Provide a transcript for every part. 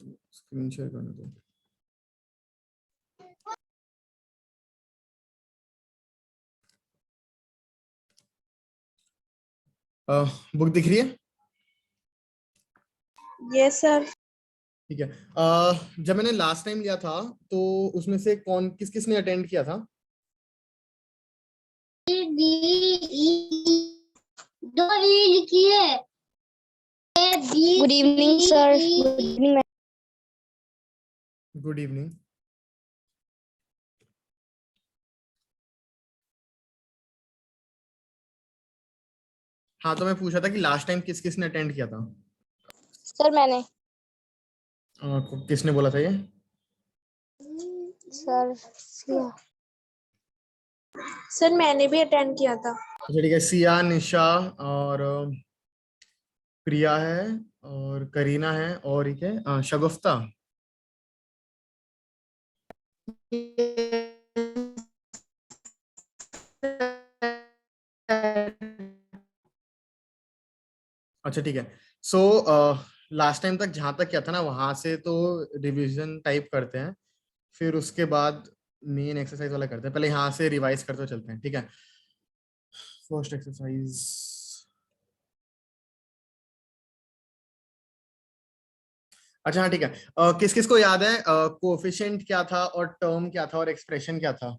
Screen share करने दो। Book दिख रही है? Yes sir. ठीक है। जब मैंने लास्ट टाइम लिया था तो उसमें से कौन किस किस ने अटेंड किया था? Good evening sir. Good evening. Good evening. हाँ, तो मैं पूछा था कि लास्ट टाइम किस किस ने अटेंड किया था? सर मैंने। किसने बोला था ये? सर सिया। सर मैंने भी अटेंड किया था। अच्छा ठीक है, सिया, निशा और प्रिया है और करीना है और एक है शगुफ्ता। अच्छा ठीक है। सो लास्ट टाइम तक जहां तक क्या था ना, वहां से तो रिवीजन टाइप करते हैं, फिर उसके बाद मेन एक्सरसाइज वाला करते हैं। पहले यहाँ से रिवाइज करते हुए चलते हैं, ठीक है? First exercise. अच्छा हाँ ठीक है। किस किस को याद है कोफिशिएंट क्या था और टर्म क्या था और एक्सप्रेशन क्या था?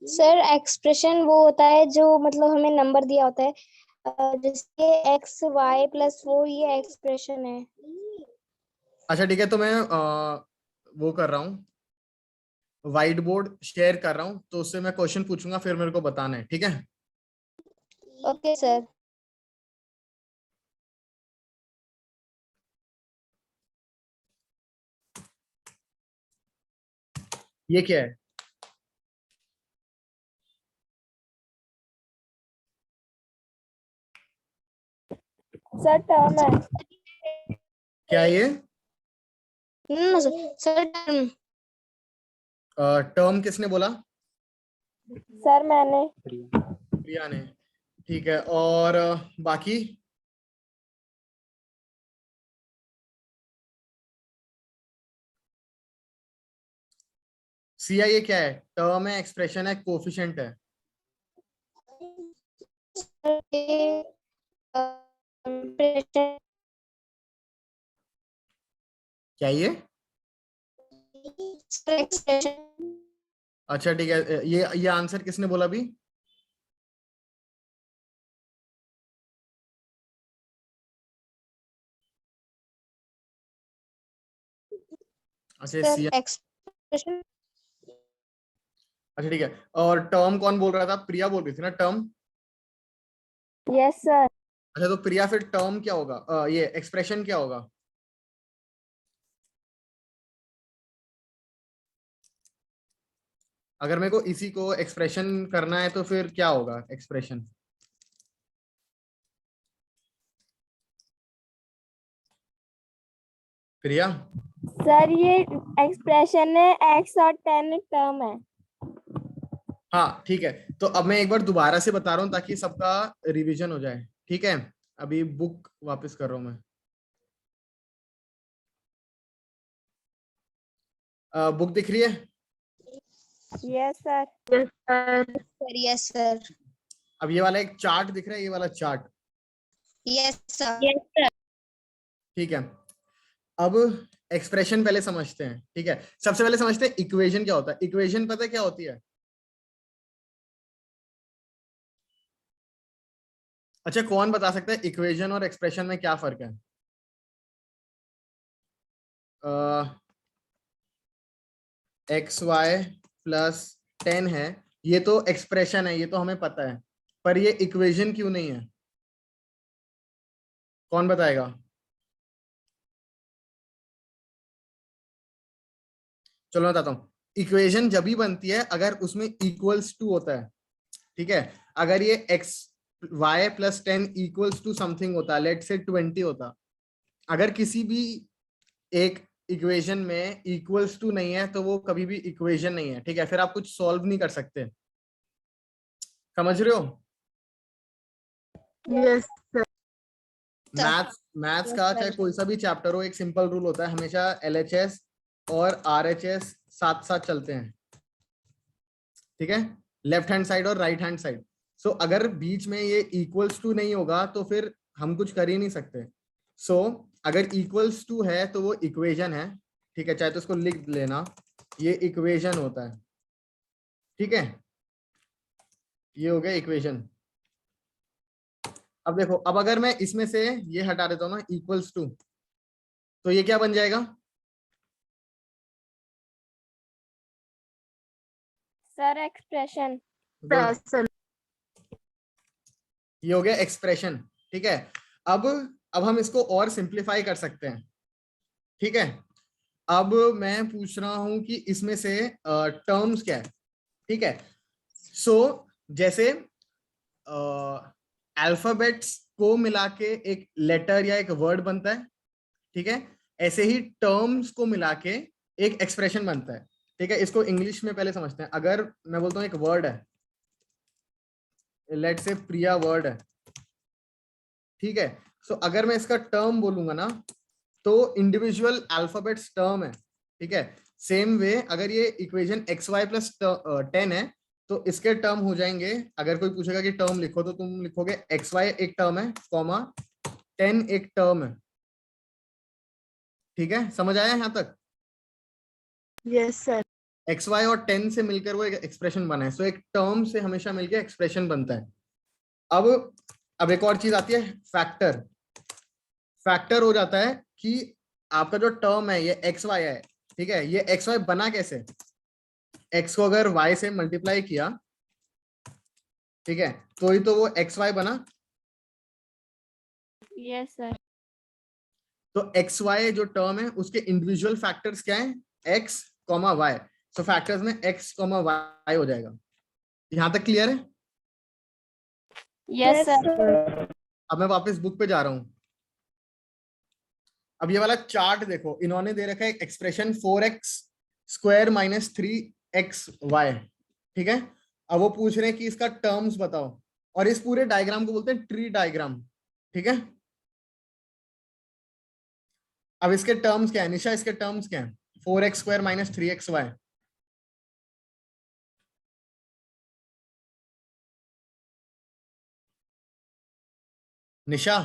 सर एक्सप्रेशन वो होता है जो मतलब हमें नंबर दिया होता है, जिसके एक्स वाई प्लस वो, ये एक्सप्रेशन है। अच्छा ठीक है, तो मैं वो कर रहा हूँ, व्हाइट बोर्ड शेयर कर रहा हूँ, तो उससे मैं क्वेश्चन पूछूंगा, फिर मेरे को बताना है, ठीक है? Okay sir. ये क्या है? सर टर्म है। क्या है ये? Sir term. टर्म किसने बोला? सर मैंने। प्रिया ने। ठीक है, और बाकी? सिया, ये क्या है? टर्म है, एक्सप्रेशन है, कोफिशिएंट है? क्या ये? एक्सप्रेशन। अच्छा ठीक है, ये आंसर किसने बोला अभी? अच्छा सर सिया। एक्सप्रेशन। अच्छा ठीक है, और टर्म कौन बोल रहा था? प्रिया बोल रही थी ना टर्म? Yes sir. अच्छा, तो प्रिया फिर टर्म क्या होगा? ये एक्सप्रेशन क्या होगा? अगर मेरे को इसी को एक्सप्रेशन करना है तो फिर क्या होगा एक्सप्रेशन? प्रिया? सर ये एक्सप्रेशन है, एक्स और 10 टर्म है। हाँ ठीक है, तो अब मैं एक बार दोबारा से बता रहा हूँ ताकि सबका रिवीजन हो जाए, ठीक है? अभी बुक वापस कर रहा हूँ मैं। बुक दिख रही है? Yes sir. Sir yes sir. अब ये वाला एक चार्ट दिख रहा है, ये वाला चार्ट। Yes sir. ठीक है, अब एक्सप्रेशन पहले समझते हैं, ठीक है? सबसे पहले समझते हैं इक्वेशन क्या होता है। इक्वेशन पता है क्या होती है? अच्छा, कौन बता सकता है इक्वेशन और एक्सप्रेशन में क्या फर्क है? एक्स वाई प्लस 10 है, ये तो एक्सप्रेशन है, ये तो हमें पता है, पर ये इक्वेशन क्यों नहीं है? कौन बताएगा? चलो मैं बताता हूँ। इक्वेशन जब भी बनती है अगर उसमें इक्वल्स टू होता है, ठीक है? अगर ये X Y plus 10 equals to something होता, लेट से 20 होता, अगर किसी भी एक इक्वेशन में इक्वल्स टू नहीं है तो वो कभी भी इक्वेशन नहीं है, ठीक है? फिर आप कुछ सॉल्व नहीं कर सकते। समझ रहे हो? यस मैथ्स का चाहे कोई सा भी चैप्टर हो, एक सिंपल रूल होता है, हमेशा एलएचएस और आरएचएस साथ साथ चलते हैं, ठीक है, लेफ्ट हैंड साइड और राइट हैंड साइड। सो अगर बीच में ये इक्वल्स टू नहीं होगा तो फिर हम कुछ कर ही नहीं सकते। सो अगर इक्वल्स टू है तो वो इक्वेशन है, ठीक है, चाहे तो उसको लिख लेना, ये इक्वेशन होता है, ठीक है, ये हो गया इक्वेशन। अब देखो, अब अगर मैं इसमें से ये हटा देता हूँ ना इक्वल्स टू, तो ये क्या बन जाएगा? Sir expression. सर ये हो गया एक्सप्रेशन, ठीक है। अब हम इसको और सिंप्लीफाई कर सकते हैं, ठीक है। अब मैं पूछ रहा हूं कि इसमें से टर्म्स क्या है, ठीक है। सो जैसे अल्फाबेट्स को मिला के एक लेटर या एक वर्ड बनता है, ठीक है, ऐसे ही टर्म्स को मिला के एक एक्सप्रेशन बनता है, ठीक है। इसको इंग्लिश में पहले समझते हैं। अगर मैं बोलता हूँ एक वर्ड है, लेट्स से प्रिया वर्ड है, ठीक है। सो अगर मैं इसका टर्म बोलूंगा ना तो इंडिविजुअल अल्फाबेट्स टर्म है, ठीक है। सेम वे अगर ये इक्वेशन एक्स वाई प्लस 10 है तो इसके टर्म हो जाएंगे, अगर कोई पूछेगा कि टर्म लिखो तो तुम लिखोगे एक्स वाई एक टर्म है, कॉमा 10 एक टर्म है, ठीक है। समझ आया यहां तक? यस सर एक्स वाई और 10 से मिलकर वो एक एक्सप्रेशन बना है। सो एक टर्म से हमेशा मिलकर एक्सप्रेशन बनता है। अब एक और चीज आती है, फैक्टर। फैक्टर हो जाता है कि आपका जो टर्म है ये एक्स वाई है, ठीक है, ये एक्स वाई बना कैसे? एक्स को अगर वाई से मल्टीप्लाई किया, ठीक है, तो ही तो वो एक्स वाई बना। Yes sir. तो एक्स वाई जो टर्म है उसके इंडिविजुअल फैक्टर्स क्या है? X comma Y. So factors में एक्स कॉमा वाई हो जाएगा। यहां तक क्लियर है? Yes sir. अब मैं वापस बुक पे जा रहा हूं। अब ये वाला चार्ट देखो, इन्होंने दे रखा है expression 4x square minus 3xy, ठीक है। अब वो पूछ रहे हैं कि इसका टर्म्स बताओ, और इस पूरे डायग्राम को बोलते हैं ट्री डायग्राम, ठीक है। अब इसके टर्म्स क्या है निशा? इसके टर्म्स क्या है? 4x square minus 3xy। निशा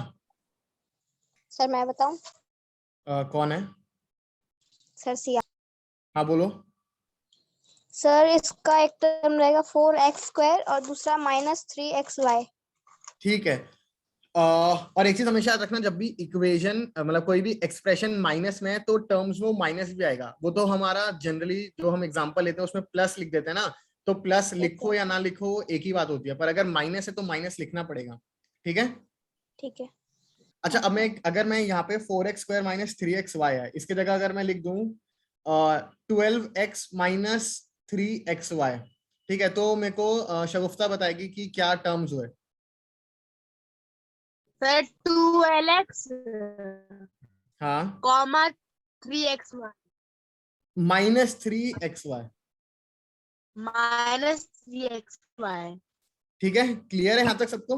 सर मैं बताऊं? कौन है? सर सिया। हाँ बोलो। सर इसका एक टर्म रहेगा 4x² और दूसरा -3xy। ठीक है। और एक चीज हमेशा याद रखना, जब भी इक्वेशन मतलब कोई भी एक्सप्रेशन माइनस में है तो टर्म्स में माइनस भी आएगा। वो तो हमारा जनरली जो हम एग्जांपल लेते हैं उसमें प्लस लिख देते हैं ना, तो प्लस लिखो या ना लिखो एक ही बात होती है, पर अगर माइनस है तो माइनस लिखना पड़ेगा, ठीक है। ठीक है। अच्छा, अब मैं अगर मैं यहाँ पे 4x स्क्वायर माइनस 3xy है, इसकी जगह अगर मैं लिख दूं 12x माइनस 3xy, ठीक है, तो मेरे को शगुफ्ता बताएगी कि क्या टर्म्स हुए। सर 2lx हाँ, कॉमा 3xy -3xy, -3xy। ठीक है। क्लियर है यहाँ तक सबको?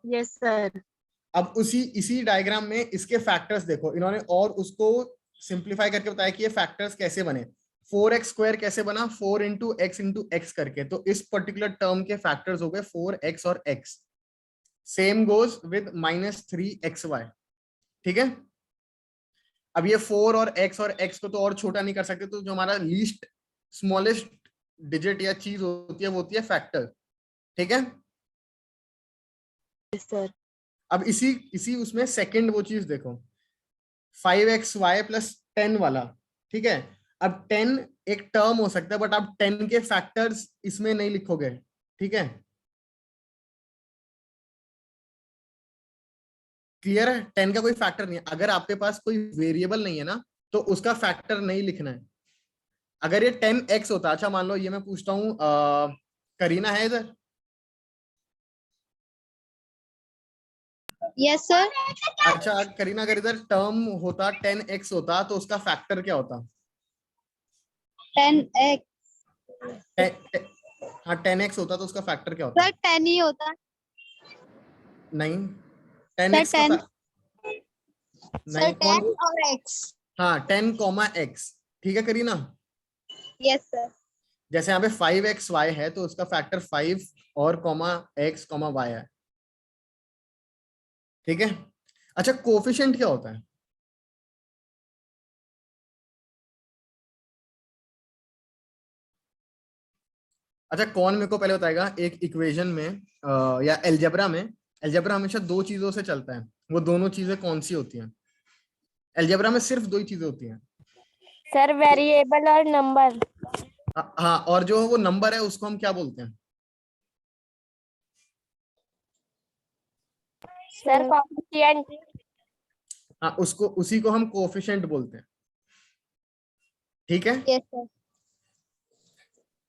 Yes sir. अब इसी डायग्राम में इसके फैक्टर्स देखो, इन्होंने और उसको सिंप्लीफाई करके बताया कि ये फैक्टर्स कैसे बने। 4x स्क्वायर कैसे बना? 4 इंटू एक्स करके, तो इस पर्टिकुलर टर्म के फैक्टर्स हो गए 4x और x। Same goes with -3xy, ठीक है। अब ये 4 और x को तो और छोटा नहीं कर सकते, तो जो हमारा लीस्ट स्मॉलेस्ट डिजिट या चीज होती है वो होती है फैक्टर, ठीक है। Yes sir. अब इसी उसमें सेकंड वो चीज देखो, 5xy प्लस 10 वाला, ठीक है। अब 10 एक टर्म हो सकता है, बट आप 10 के फैक्टर्स इसमें नहीं लिखोगे, ठीक है। क्लियर है? 10 का कोई फैक्टर नहीं है। अगर आपके पास कोई वेरिएबल नहीं है ना तो उसका फैक्टर नहीं लिखना है। अगर ये 10x होता, अच्छा मान लो ये मैं पूछता हूँ, करीना है इधर? Yes sir. अच्छा करीना, अगर इधर टर्म होता 10x होता तो उसका फैक्टर क्या होता? 10x। हाँ 10x होता तो उसका फैक्टर क्या होता? सर 10 ही होता। नहीं 10 सर एक्स का 10 नहीं कौन, और x। हाँ 10 कॉमा एक्स, ठीक है करीना। Yes sir. जैसे यहाँ पे 5xy है तो उसका फैक्टर 5 और कॉमा x कॉमा y है, ठीक है। अच्छा कोफिशिएंट क्या होता है? अच्छा कौन मेरे को पहले बताएगा, एक इक्वेशन में या एलजेब्रा में, एलजेब्रा हमेशा दो चीजों से चलता है, वो दोनों चीजें कौन सी होती हैं? एलजेब्रा में सिर्फ दो ही चीजें होती हैं। सर वेरिएबल और नंबर। हाँ, और जो वो नंबर है उसको हम क्या बोलते हैं? Sir coefficient. हाँ उसको, उसी को हम कोफिशिएंट बोलते हैं, ठीक है। Yes sir.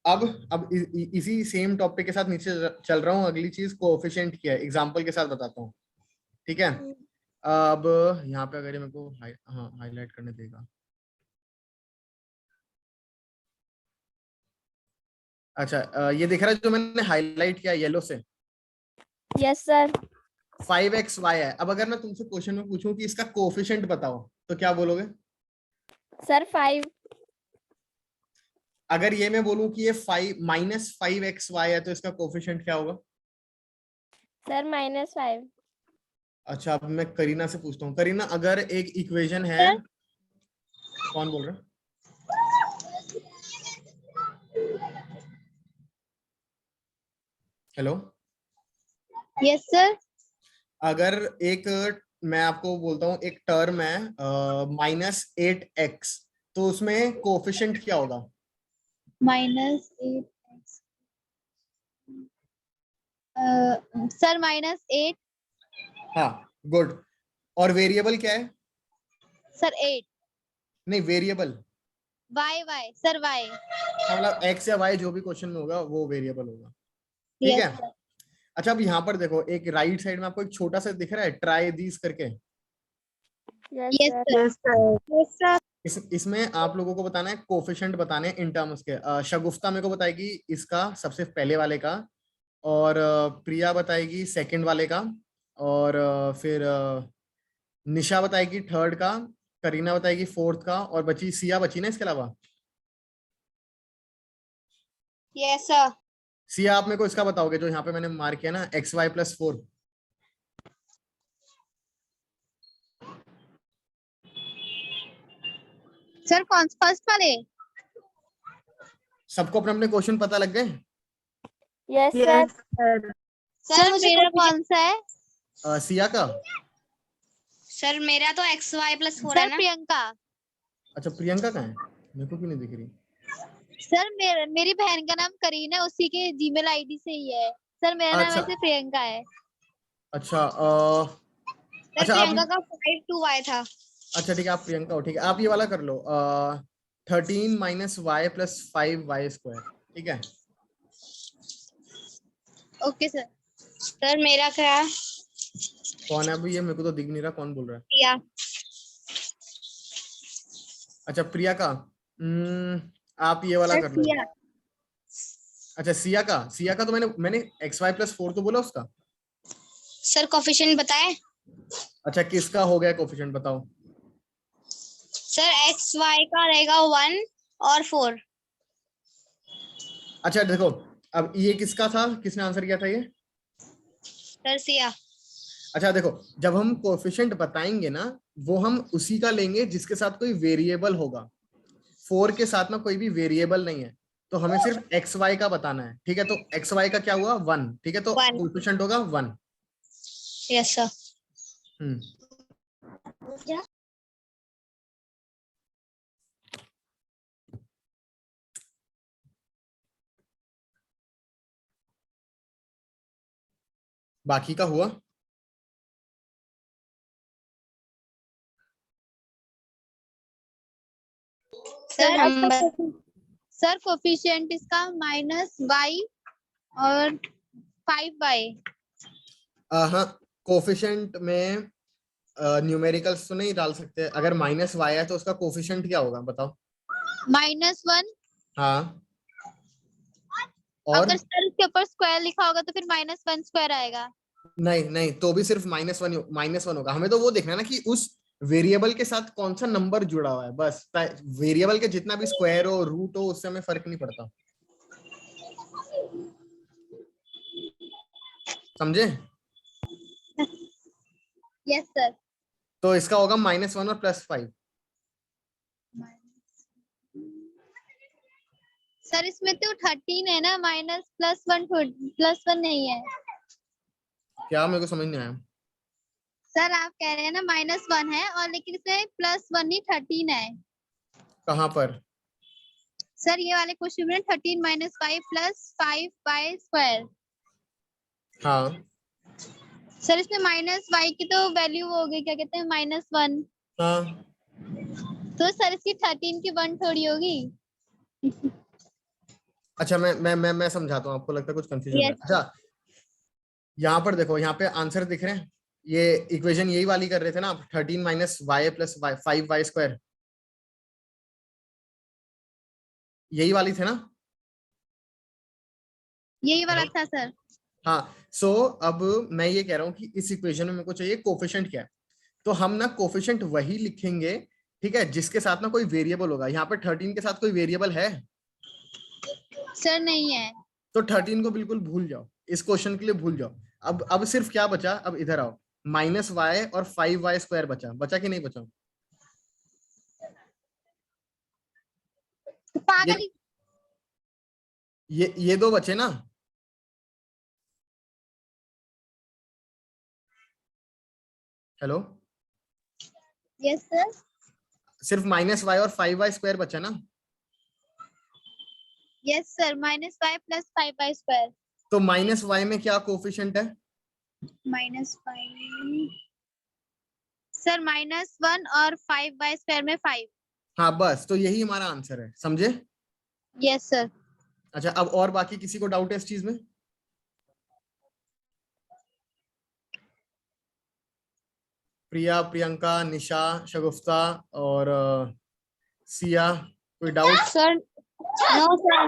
अब इसी सेम टॉपिक के साथ नीचे चल रहा हूँ, अगली चीज कोफिशिएंट की है, एग्जांपल के साथ बताता हूँ, ठीक है। अब यहाँ पे अगर ये मेरे को हाँ हाईलाइट करने देगा। अच्छा ये दिख रहा है जो मैंने हाईलाइट किया येलो से, यस सर। 5xy है। अब अगर मैं तुमसे क्वेश्चन में पूछूं कि इसका कोफिशिएंट बताओ तो क्या बोलोगे? सर 5। अगर ये मैं बोलूं कि ये 5 है तो इसका कोफिशिएंट क्या होगा? सर -5। अच्छा अब मैं करीना से पूछता हूँ, करीना अगर एक इक्वेशन है, सर कौन बोल रहा है? हेलो। Yes sir. अगर एक, मैं आपको बोलता हूँ एक टर्म है -8x, तो उसमें कोफिशिएंट क्या होगा? -8x। सर -8। हाँ गुड। और वेरिएबल क्या है? सर 8। नहीं वेरिएबल, y सर y। मतलब x या y जो भी क्वेश्चन में होगा वो वेरिएबल होगा, ठीक यस है। सर। अच्छा अब यहाँ पर देखो, एक राइट साइड में आपको एक छोटा सा दिख रहा है ट्राई दीस करके, yes yes sir. Sir. Yes, sir. Yes sir. इसमें आप लोगों को बताना है कोफिशिएंट बताने हैं इन टर्म्स के। शगुफ्ता मेरे को बताएगी इसका सबसे पहले वाले का, और प्रिया बताएगी सेकंड वाले का, और फिर निशा बताएगी थर्ड का, करीना बताएगी फोर्थ का, और बची सिया बची ना इसके अलावा। Yes sir. सिया आप मेरे को इसका बताओगे जो यहाँ पे मैंने मार्क किया ना, xy+4। सर कौन फर्स्ट वाले? सबको अपने अपने क्वेश्चन पता लग गए? Yes sir. Yes, sir. Sir मेरा कौन सा है? सिया का? सर मेरा तो xy+4 है ना। प्रियंका। अच्छा प्रियंका का है, मेरे को क्यों नहीं दिख रही? सर मेरी बहन का नाम करीना है, उसी के जीमेल आईडी से ही है। सर मेरा नाम अच्छा वैसे प्रियंका है। अच्छा सर अच्छा प्रियंका आप, का 5 to y था। अच्छा ठीक है आप प्रियंका हो, ठीक है आप ये वाला कर लो 13 -y+5y², ठीक है। Okay sir. सर मेरा क्या है? कौन है अभी ये, मेरे को तो दिख नहीं रहा कौन बोल रहा है। प्रिया। अच्छा प्रिया का, आप ये वाला सर कर लो। सिया। अच्छा सिया का तो मैंने xy+4 तो बोला उसका। सर कोफिशिएंट बताएं? अच्छा किसका हो गया कोफिशिएंट बताओ? सर xy का रहेगा 1 और 4। अच्छा देखो, अब ये किसका था, किसने आंसर किया था ये? सर सिया। अच्छा देखो, जब हम कोफिशिएंट बताएंगे ना, वो हम उसी का लेंगे जिसके साथ कोई वेरिएबल होगा। 4 के साथ में कोई भी वेरिएबल नहीं है, तो हमें सिर्फ एक्स वाई का बताना है, ठीक है। तो एक्स वाई का क्या हुआ 1, ठीक है, तो 1। कोफिशिएंट होगा 1। Yes sir. हम्म बाकी का हुआ? सर कोफिशिएंट इसका -y और 5y। हाँ कोफिशिएंट में न्यूमेरिकल्स तो नहीं डाल सकते, अगर -y है तो उसका कोफिशिएंट क्या होगा बताओ? -1। हाँ और अगर सर उसके ऊपर स्क्वायर लिखा होगा तो फिर -1 स्क्वायर आएगा। नहीं नहीं, तो भी सिर्फ -1 होगा। हमें तो वो देखना है ना कि उस वेरिएबल के साथ कौन सा नंबर जुड़ा हुआ है, बस। वेरिएबल के जितना भी स्क्वायर हो, रूट हो, उससे हमें फर्क नहीं पड़ता। समझे? Yes sir. तो इसका होगा -1 और +5। सर इसमें तो 13 है ना, माइनस +1 नहीं है। क्या, मेरे को समझ नहीं आया। सर आप कह रहे हैं ना -1 है, और लेकिन इसमें +1 नहीं 13 है। कहाँ पर? सर ये वाले क्वेश्चन में 13 - 5 + 5y²। हाँ सर इसमें -y की तो वैल्यू हो गई, क्या कहते हैं, -1। हाँ, तो सर इसकी 13 की 1 थोड़ी होगी। अच्छा मैं समझाता हूँ, आपको लगता है कुछ कंफ्यूजन है। यस। अच्छा, यहाँ पर देखो, यहाँ पे आंसर दिख रहे हैं। ये इक्वेशन यही वाली कर रहे थे ना आप, 13 - y + 5y², यही वाली थे ना? यही वाला था सर। हाँ। सो अब मैं ये कह रहा हूँ कि इस इक्वेशन में मेरे को चाहिए कोफिशिएंट क्या है। तो हम ना कोफिशिएंट वही लिखेंगे, ठीक है, जिसके साथ ना कोई वेरिएबल होगा। यहाँ पे 13 के साथ कोई वेरिएबल है? सर नहीं है। तो 13 को बिल्कुल भूल जाओ, इस क्वेश्चन के लिए भूल जाओ। अब सिर्फ क्या बचा, अब इधर आओ, -y और 5y² बचा कि नहीं बचा? तो पागल ही। ये दो बचे ना? हेलो? Yes sir. सिर्फ -y और 5y² बचा ना? Yes sir, -y + 5y²। तो -y में क्या कोफिशिएंट है? -5 सर, -1 और 5y² में 5। हाँ बस, तो यही हमारा आंसर है, समझे? Yes sir. अच्छा, अब और बाकी किसी को डाउट है इस चीज में? प्रिया, प्रियंका, निशा, शगुफ्ता और सिया, कोई doubt? Sir no sir.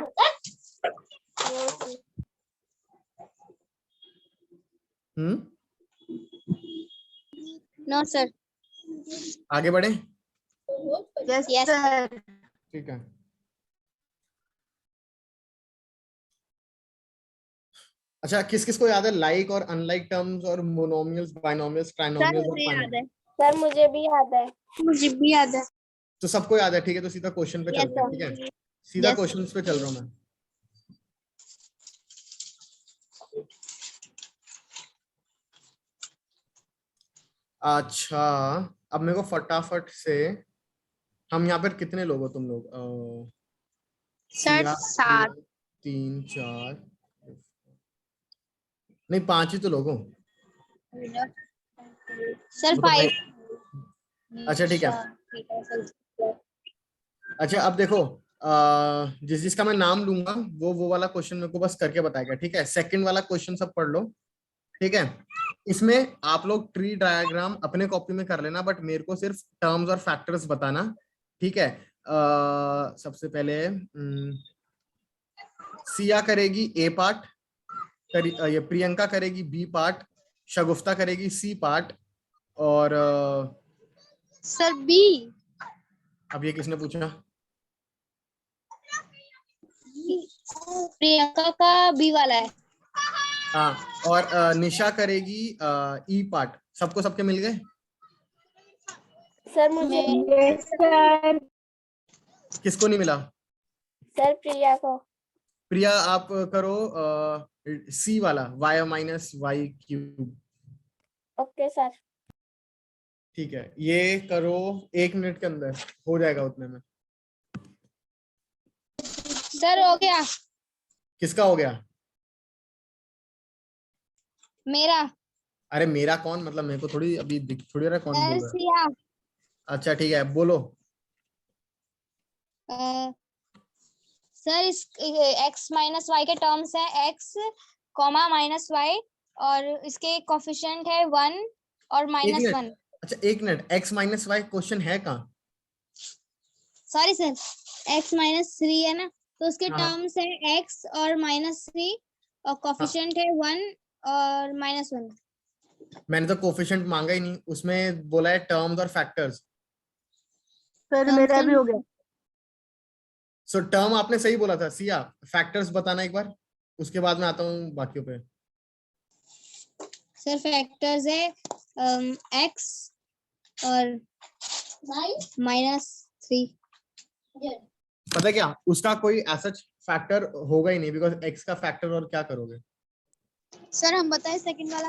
No sir. आगे बढ़े? Yes Yes. सर। ठीक है। अच्छा, किस किस को याद है लाइक और अनलाइक टर्म्स और मोनोमियल्स, बाइनोमियल्स, सर ट्राइनोमियल्स और मुझे याद है। सर मुझे भी याद है। मुझे भी याद है। तो सबको याद है, ठीक है। तो सीधा क्वेश्चन पे यस चलते हैं, ठीक सर। है? सीधा Yes. क्वेश्चन पे चल रहा हूँ मैं। अच्छा, अब मेरे को फटाफट से, हम यहाँ पर कितने लोग हो तुम लोग? सर सिया, 7। 3 4, नहीं 5 ही तो लोग हो। सर वो तो 5। अच्छा ठीक है। अच्छा अब देखो, जिस जिसका मैं नाम लूंगा वो वाला क्वेश्चन मेरे को बस करके बताएगा, ठीक है? सेकंड वाला क्वेश्चन सब पढ़ लो, ठीक है? इसमें आप लोग ट्री डायग्राम अपने कॉपी में कर लेना, बट मेरे को सिर्फ टर्म्स और फैक्टर्स बताना, ठीक है? सबसे पहले सिया करेगी ए पार्ट, ये प्रियंका करेगी बी पार्ट, शगुफ्ता करेगी सी पार्ट, और सर बी। अब ये किसने पूछा? प्रियंका का बी वाला है। हाँ, और निशा करेगी ई पार्ट। सबको सबके मिल गए? सर मुझे सर। किसको नहीं मिला? सर प्रिया को। प्रिया आप करो सी वाला, y-y³। Okay sir. ठीक है, ये करो 1 मिनट के अंदर हो जाएगा उतने में। सर हो गया। किसका हो गया? मेरा। अरे मेरा कौन, मतलब मेरे को थोड़ी अभी थोड़ी रहा कौन बोल रहा है। सिया। अच्छा ठीक है, बोलो। सर इस x - y के टर्म्स है x, -y, और इसके कोफिशिएंट है 1 और एक मिनट, -1। अच्छा 1 मिनट, x-y क्वेश्चन है कहाँ? सॉरी सर, x -3 है ना, तो उसके हाँ टर्म्स है x और -3, और हाँ कोफिशिएंट है 1 और -1। मैंने तो कोफिशिएंट मांगा ही नहीं, उसमें बोला है टर्म्स और फैक्टर्स। सर मेरा भी हो गया। सो टर्म आपने सही बोला था सिया, फैक्टर्स बताना एक बार, उसके बाद मैं आता हूँ बाकियों पे। सर फैक्टर्स है x और -3। पता है क्या, उसका कोई ऐसा फैक्टर होगा ही नहीं, बिकॉज एक्स का फैक्टर और क्या करोगे। सर हम बताएं सेकंड वाला।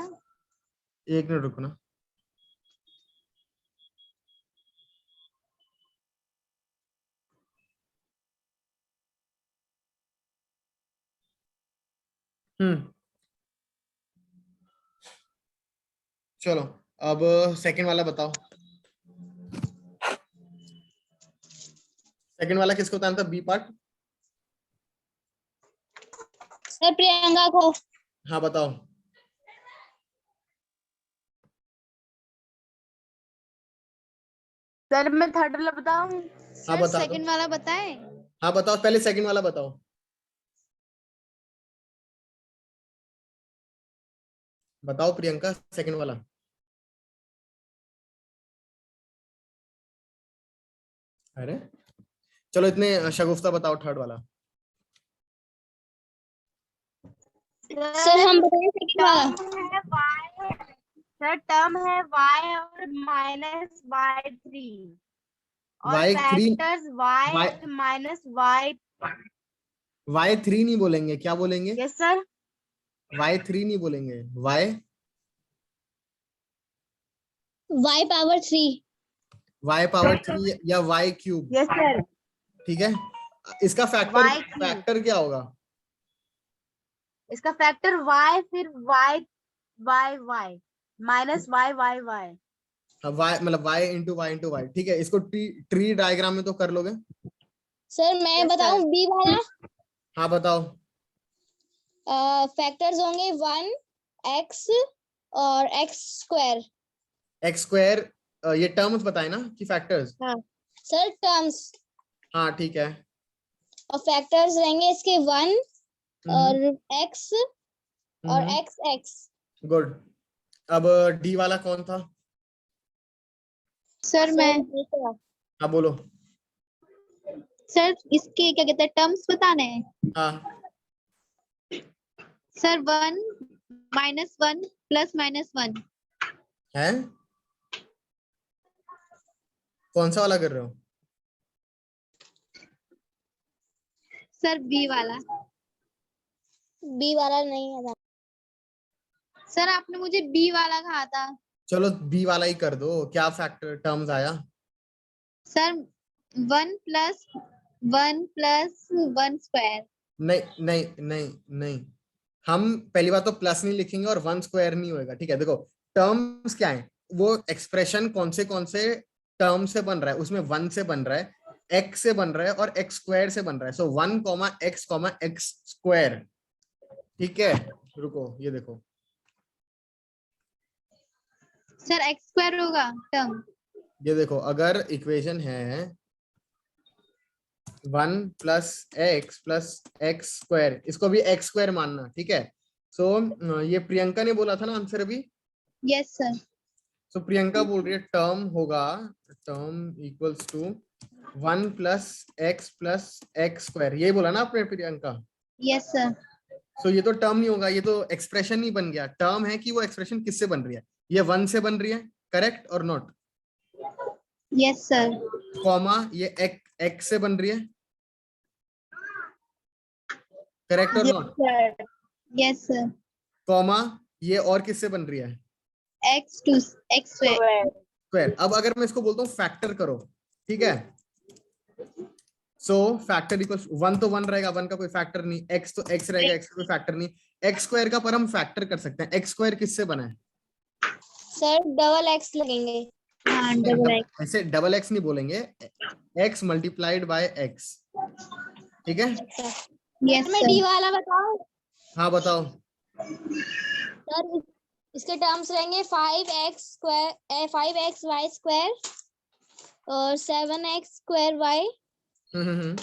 एक मिनट रुको ना। चलो अब सेकंड वाला बताओ। सेकंड वाला किसको बताना था, बी पार्ट। सर प्रियंका को। हाँ बताओ। सर मैं थर्ड वाला बताऊं? हाँ सर बता दो। सेकंड वाला बताएं। हाँ बताओ, पहले सेकंड वाला बताओ। बताओ प्रियंका, सेकंड वाला। अरे चलो इतने शगुफ्ता बताओ थर्ड वाला। सर हम बताएं सेकंड वाला। टर्म है y, सर टर्म है y और -y3 और y3 फैक्टर्स y y और -y। y3 नहीं बोलेंगे, क्या बोलेंगे। Yes sir. y3 नहीं बोलेंगे, y y⁻3। पावर 3 या y क्यूब। Yes sir. ठीक है, इसका फैक्टर y क्यूब, फैक्टर क्या होगा। इसका फैक्टर y फिर y y -y। y मतलब y इंटू y, ठीक है। इसको ट्री डायग्राम में तो कर लोगे। सर मैं Yes, बताऊं sir. बी वाला। हाँ बताओ। फैक्टर्स होंगे 1x और x²। एक्स स्क्वायर, ये टर्म्स बताए ना कि फैक्टर्स। हाँ सर टर्म्स। हाँ ठीक है। और फैक्टर्स रहेंगे इसके 1 और x और x। गुड। अब डी वाला कौन था। सर मैं, हाँ बोलो। सर इसके क्या कहते हैं टर्म्स बताने हैं। हाँ सर 1 -1 +-1। है, कौन सा वाला कर रहे हो। सर बी वाला। बी वाला नहीं है। सर आपने मुझे बी वाला कहा था। चलो बी वाला ही कर दो, क्या फैक्टर टर्म्स आया। सर 1 + 1 नहीं नहीं नहीं नहीं, हम पहली बात तो प्लस नहीं लिखेंगे और वन स्क्वायर नहीं होएगा, ठीक है। देखो टर्म्स क्या है, वो एक्सप्रेशन कौन से टर्म से बन रहा है, उसमें वन से बन रहा है, एक्स से बन रहा है और एक्स स्क्वायर से बन रहा है। सो 1, x ठीक है। रुको ये देखो, सर x² होगा टर्म। ये देखो अगर इक्वेशन है 1 + x + इसको भी x² मानना, ठीक है। सो ये प्रियंका ने बोला था ना आंसर अभी। Yes sir. सो प्रियंका बोल रही है टर्म होगा, term equals to 1 + x + x², यही बोला ना आपने प्रियंका। Yes sir. सो ये तो टर्म नहीं होगा, ये तो एक्सप्रेशन नहीं बन गया। टर्म है कि वो एक्सप्रेशन किससे बन रही है, ये 1 से बन रही है, करेक्ट और नॉट। Yes sir. कॉमा ये x से बन रही है, करेक्ट और not. Sir. Yes sir. Comma ये और किससे बन रही है, x स्क्वायर। स्क्वायर। अब अगर मैं इसको बोलता हूँ फैक्टर करो, ठीक है। सो फैक्टर इक्वल्स 1 तो 1 रहेगा, 1 का कोई फैक्टर नहीं, x तो x रहेगा, x का कोई फैक्टर नहीं। x² का पर हम फैक्टर कर सकते हैं। x² किससे बना है सर डबल x लगेंगे। हाँ डबल x। ऐसे डबल x नहीं बोलेंगे, x × x, ठीक है। यस मैं डी वाला बताऊं। हाँ बताओ। सर इसके टर्म्स रहेंगे 5x और 7x² हम्म।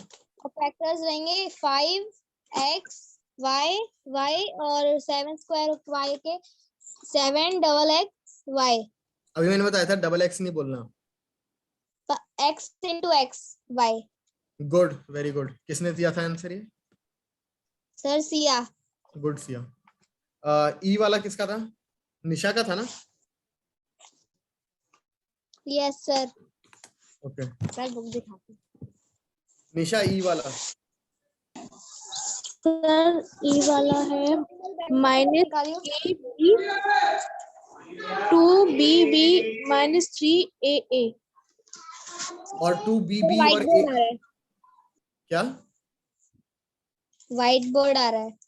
और फैक्टर्स रहेंगे 5x y और 7² y के 7 डबल एक्स वाई, अभी मैंने बताया था डबल एक्स नहीं बोलना। X into X Y. Good, very good. किसने दिया था आंसर ये? Sir Siya. Good Siya. E वाला किसका था? निशा का था ना? Yes sir. Okay, sir book दिखाती। निशा ई वाला। सर ई वाला है -2b -3a। और 2bb व्हाइट और ए बोर्ड आ रहा है, क्या? व्हाइट बोर्ड आ रहा है।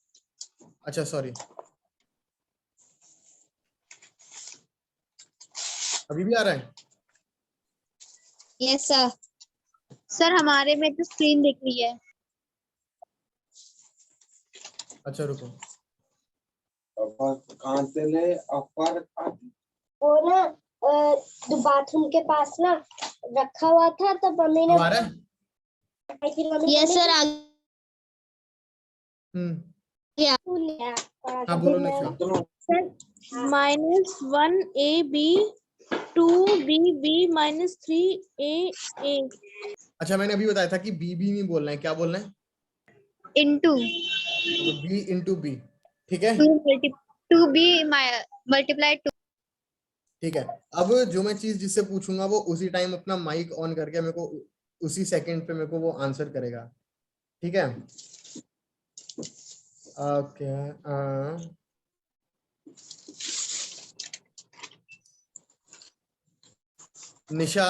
अच्छा सॉरी, अभी भी आ रहा है? Yes sir. सर हमारे में तो स्क्रीन दिख रही है। अच्छा रुको, कहाँ से ले अपर? वो ना जो बाथरूम के पास ना रखा हुआ था, तो मम्मी ने अब आ रहा है? यस सर आ हम्म, गया। हाँ बोलो निशा। -1ab 2bb -3a। अच्छा मैंने अभी बताया था कि बी बी नहीं बोलना है, क्या बोलना है? इंटू बी इंटू बी, ठीक है? 2b multiply 2। ठीक है, अब जो मैं चीज जिससे पूछूंगा वो उसी टाइम अपना माइक ऑन करके मेरे को उसी सेकंड पे मेरे को वो आंसर करेगा, ठीक है? ओके, निशा,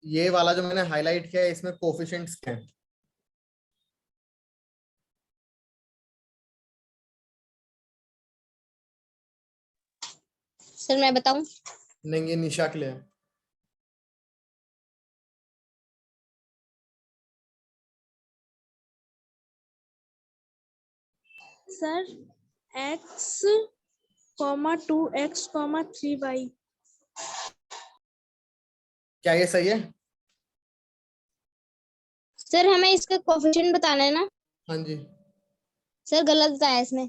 ये वाला जो मैंने हाईलाइट किया है इसमें कोफिशिएंट्स क्या है? सर मैं बताऊं? नहीं, ये निशा के लिए है। Sir x, 2x, 3y। क्या ये सही है? सर हमें इसका कोफिशिएंट बताना है ना? हाँ जी। सर गलत बताया इसने।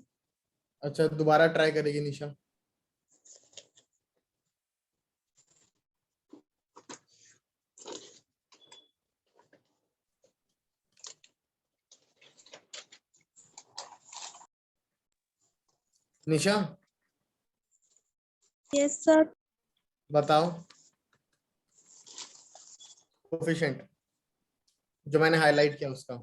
अच्छा दोबारा ट्राई करेगी निशा। निशा यस सर। बताओ कोफिशिएंट जो मैंने हाईलाइट किया उसका।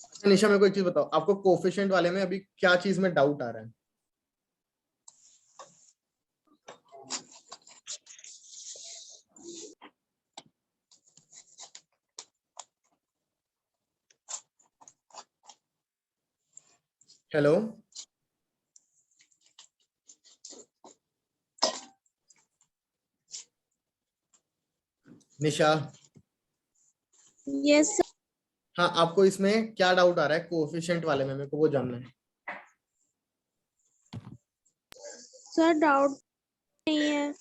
अच्छा निशा मेरे को एक चीज बताओ, आपको कोफिशिएंट वाले में अभी क्या चीज में डाउट आ रहा है? हेलो, निशा। यस हाँ, आपको इसमें क्या डाउट आ रहा है कोफिशिएंट वाले में, मेरे को वो जानना है। सर, डाउट नहीं है।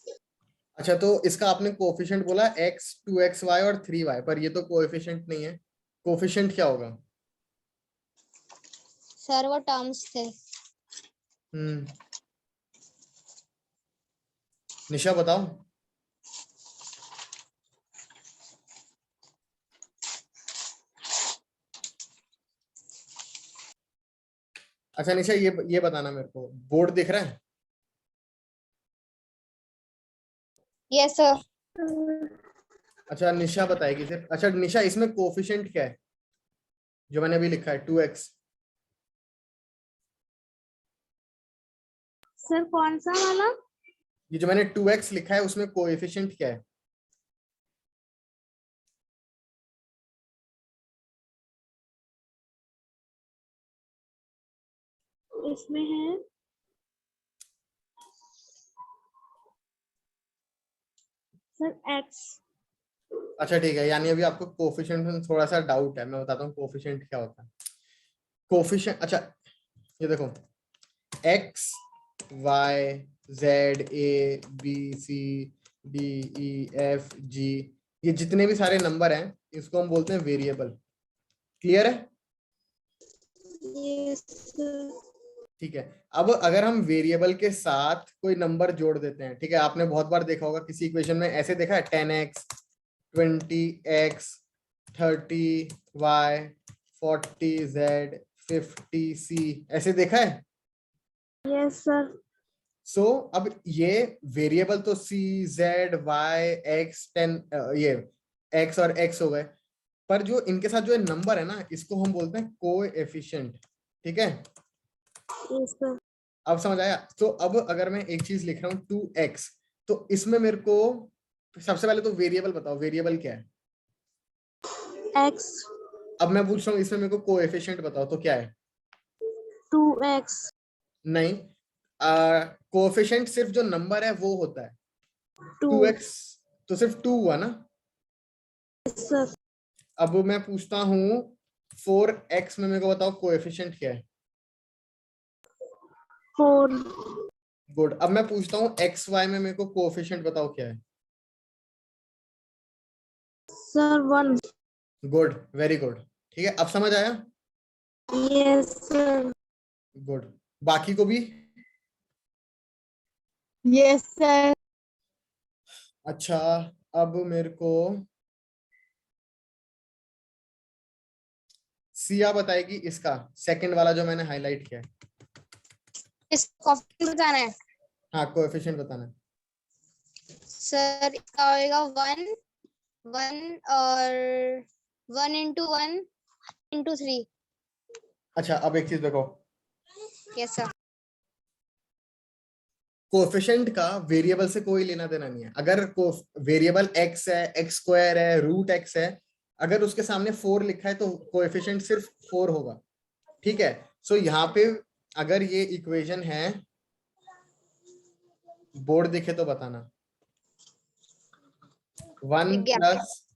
अच्छा तो इसका आपने कोफिशिएंट बोला x 2xy और 3y, पर ये तो कोएफिशिएंट नहीं है। कोफिशिएंट क्या होगा? सर वो टर्म्स थे। निशा बताओ। अच्छा निशा, ये बताना मेरे को, बोर्ड दिख रहा है? Yes sir. अच्छा निशा बताएगी सिर्फ। अच्छा निशा, इसमें कोफिशिएंट क्या है जो मैंने अभी लिखा है 2x? सर कौन सा वाला? ये जो मैंने 2x लिखा है उसमें कोएफिशिएंट क्या है? इसमें है सर x। अच्छा ठीक है, यानी अभी आपको कोफिशिएंट में थोड़ा सा डाउट है। मैं बताता हूँ कोफिशिएंट क्या होता है। कोफिशिएंट, अच्छा ये देखो, x y z a b c d e f g, ये जितने भी सारे नंबर हैं इसको हम बोलते हैं वेरिएबल। क्लियर है? Yes sir. ठीक है, अब अगर हम वेरिएबल के साथ कोई नंबर जोड़ देते हैं, ठीक है, आपने बहुत बार देखा होगा किसी इक्वेशन में ऐसे देखा है 10x 20x 30y 40z 50c, ऐसे देखा है। Yes sir. सो अब ये वेरिएबल तो c z y x 10 ये x और x हो गए, पर जो इनके साथ जो नंबर है ना, इसको हम बोलते हैं कोएफिशिएंट। ठीक है, यस सर। अब समझ आया। तो अब अगर मैं एक चीज लिख रहा हूँ 2x, तो इसमें मेरे को सबसे पहले तो वेरिएबल बताओ, वेरिएबल क्या है। x अब मैं पूछ रहा हूँ इसमें मेरे को कोएफिशिएंट बताओ, तो क्या है। 2x। नहीं, कोएफिशिएंट सिर्फ जो नंबर है वो होता है। 2। 2x तो सिर्फ 2 हुआ ना। Yes sir. अब मैं पूछता हूँ 4x में मेरे को बताओ कोएफिशिएंट क्या है। 4। गुड। अब मैं पूछता हूँ xy में मेरे को कोएफिशिएंट बताओ क्या है। सर 1। Good, very good. ठीक है, अब समझ आया। Yes sir. गुड, बाकी को भी। Yes sir. अच्छा, अब मेरे को सिया बताएगी इसका सेकंड वाला जो मैंने हाईलाइट किया है। इसका कोएफिशिएंट बताना है हाँ, कोएफिशिएंट बताना है। सर। इसका होएगा 1 1 और 1 into 1 into 3। अच्छा, अब एक चीज देखो, यस सर। कोएफिशिएंट का वेरिएबल से कोई लेना देना नहीं है। अगर वेरिएबल x है, x स्क्वायर है, रूट x है, अगर उसके सामने 4 लिखा है तो कोएफिशिएंट सिर्फ 4 होगा। ठीक है, सो यहाँ पे अगर ये इक्वेशन है, बोर्ड दिखे तो बताना, 1 plus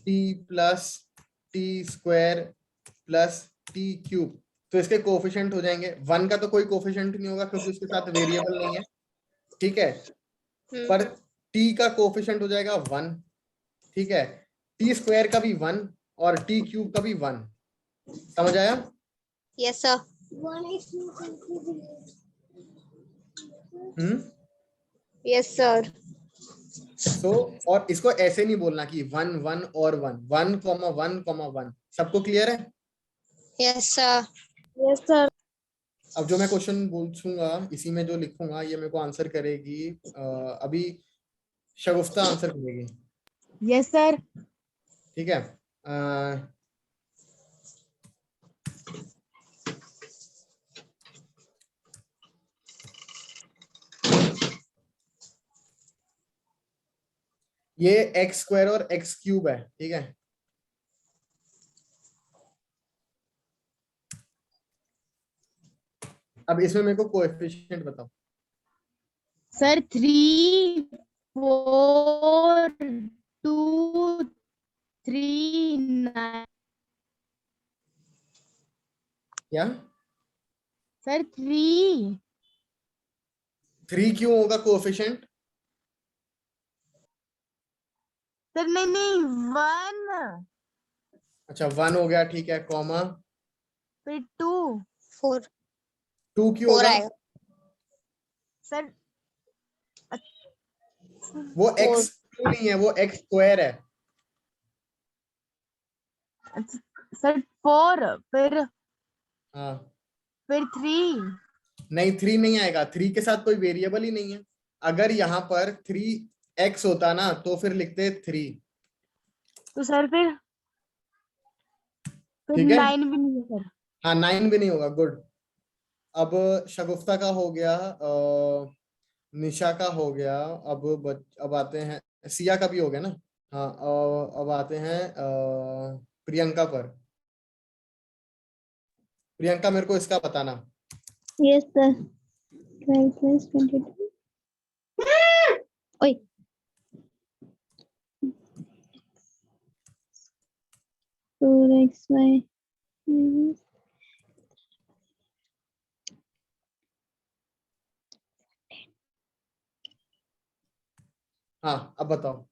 T plus T square plus T cube, तो इसके कोफिशिएंट हो जाएंगे। 1 का तो कोई कोफिशिएंट नहीं होगा क्योंकि उसके साथ वेरिएबल नहीं है। ठीक है, पर t का कोफिशिएंट हो जाएगा 1। ठीक है, टी स्क्वायर का भी 1 और टी क्यूब का भी 1। समझ आया। Yes sir. Yes sir. So और इसको ऐसे नहीं बोलना कि 1 1 और 1 1 1 1। सबको क्लियर है। Yes sir. Yes sir. अब जो मैं क्वेश्चन पूछूंगा इसी में जो लिखूंगा ये मेरे को आंसर करेगी अभी शगुफ्ता आंसर करेगी। Yes sir. ठीक है, अ, ये एक्स स्क्वायर और एक्स क्यूब है। ठीक है, अब इसमें मेरे को कोएफिशिएंट बताओ। सर 3 4 2 3 9। क्या सर 3। 3 क्यों होगा कोएफिशिएंट। सर नहीं नहीं 1 अच्छा, 1 हो गया, ठीक है, कॉमा फिर 2। 4 2 क्यों 4 होगा। आएगा। सर वो Four. एक्स क्यों नहीं है, वो एक्स स्क्वायर है। सर 4 हाँ, फिर 3। नहीं 3 नहीं आएगा, 3 के साथ कोई वेरिएबल ही नहीं है। अगर यहाँ पर 3x होता ना तो फिर लिखते 3। तो सर फिर ठीक है, 9 भी नहीं है सर। हाँ 9 भी नहीं होगा। गुड। अब शगुफ्ता का हो गया, निशा का हो गया। अब आते हैं, सिया का भी हो गया ना। हाँ, अब आते हैं प्रियंका पर। प्रियंका मेरे को इसका बताना। Yes sir. 12 plus 22. ओए 4xy. हाँ, अब बताओ।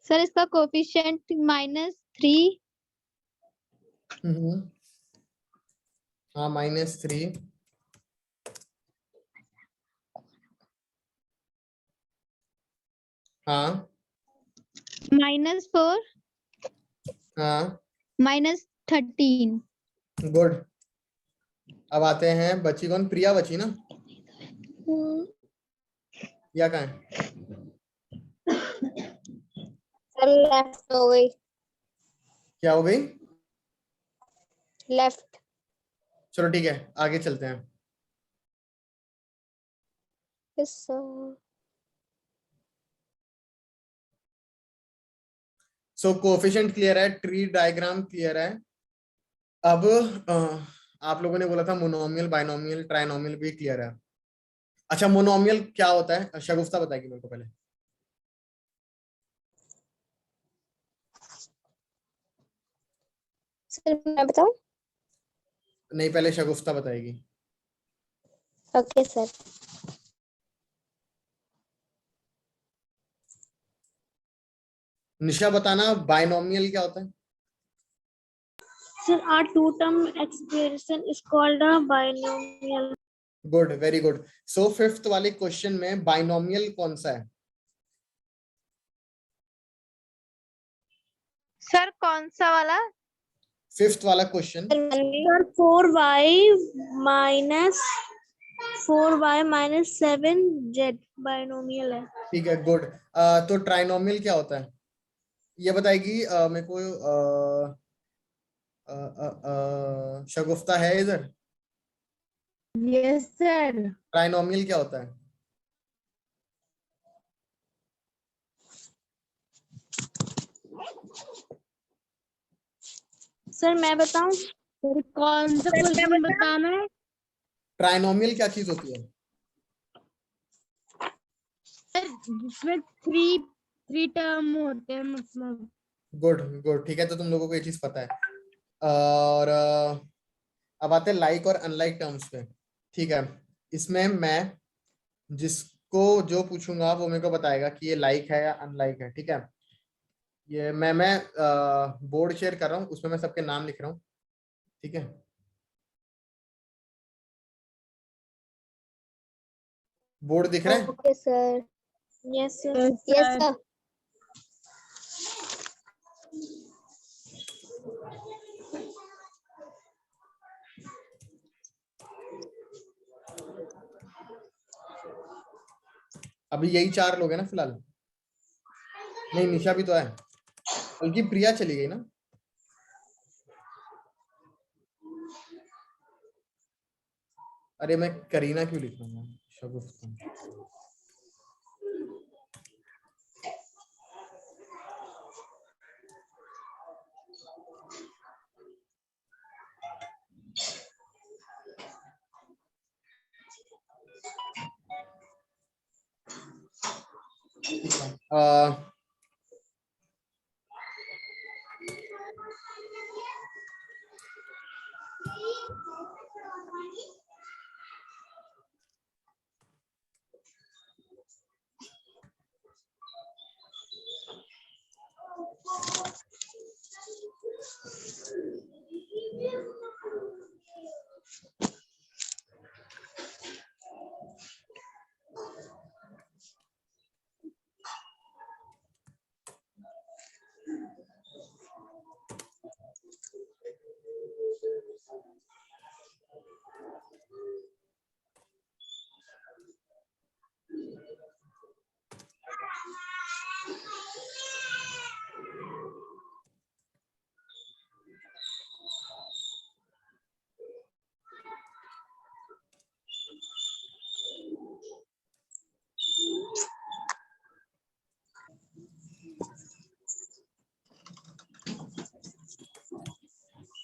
सर इसका कोफिशिएंट -3। हाँ -3। हाँ -4 हाँ -13। गुड। अब आते हैं, बची कौन? प्रिया बची ना, या कहाँ है? सर लेफ्ट हो गई, क्या हो गई? लेफ्ट। चलो ठीक है, आगे चलते हैं। Yes sir. So coefficient clear है, ट्री डायग्राम क्लियर है। अब आप लोगों ने बोला था मोनोमियल, बाइनोमियल, ट्राइनोमियल भी क्लियर है। अच्छा, मोनोमियल क्या होता है? शगुफ्ता बताएगी मेरे को पहले। सर मैं बताऊं? नहीं, पहले शगुफ्ता बताएगी। Okay sir. निशा बताना बाइनोमियल क्या होता है? Sir, a two-term expression is called a binomial. Good, very good. So fifth वाले क्वेश्चन में बाइनोमियल कौन सा है? सर कौन सा वाला? फिफ्थ वाला question. Sir, 4y minus 7z binomial है. ठीक है, गुड। तो ट्राइनोमियल क्या होता है ये बताएगी मेरे को। शगुफ्ता है इधर? Yes, sir. ट्राइनोमियल क्या होता है? सर मैं बताऊं? सर कौन सा क्वेश्चन बताना है? ट्राइनोमियल क्या चीज होती है? सर जिसमें थ्री टर्म होते हैं, मतलब। गुड गुड, ठीक है, तो तुम लोगों को ये चीज पता है। और अब आते हैं लाइक और अनलाइक टर्म्स पे। ठीक है, इसमें मैं जिसको जो पूछूंगा वो मेरे को बताएगा कि ये लाइक है या अनलाइक है। ठीक है, ये मैं बोर्ड शेयर कर रहा हूँ, उसमें मैं सबके नाम लिख रहा हूँ। ठीक है, बोर्ड दिख रहा है? Okay sir. Yes sir. Yes sir. अभी यही 4 लोग हैं ना फिलहाल? नहीं, निशा भी तो है, बल्कि प्रिया चली गई ना। अरे मैं करीना क्यों लिख रहा हूँ? शगुफ्ता।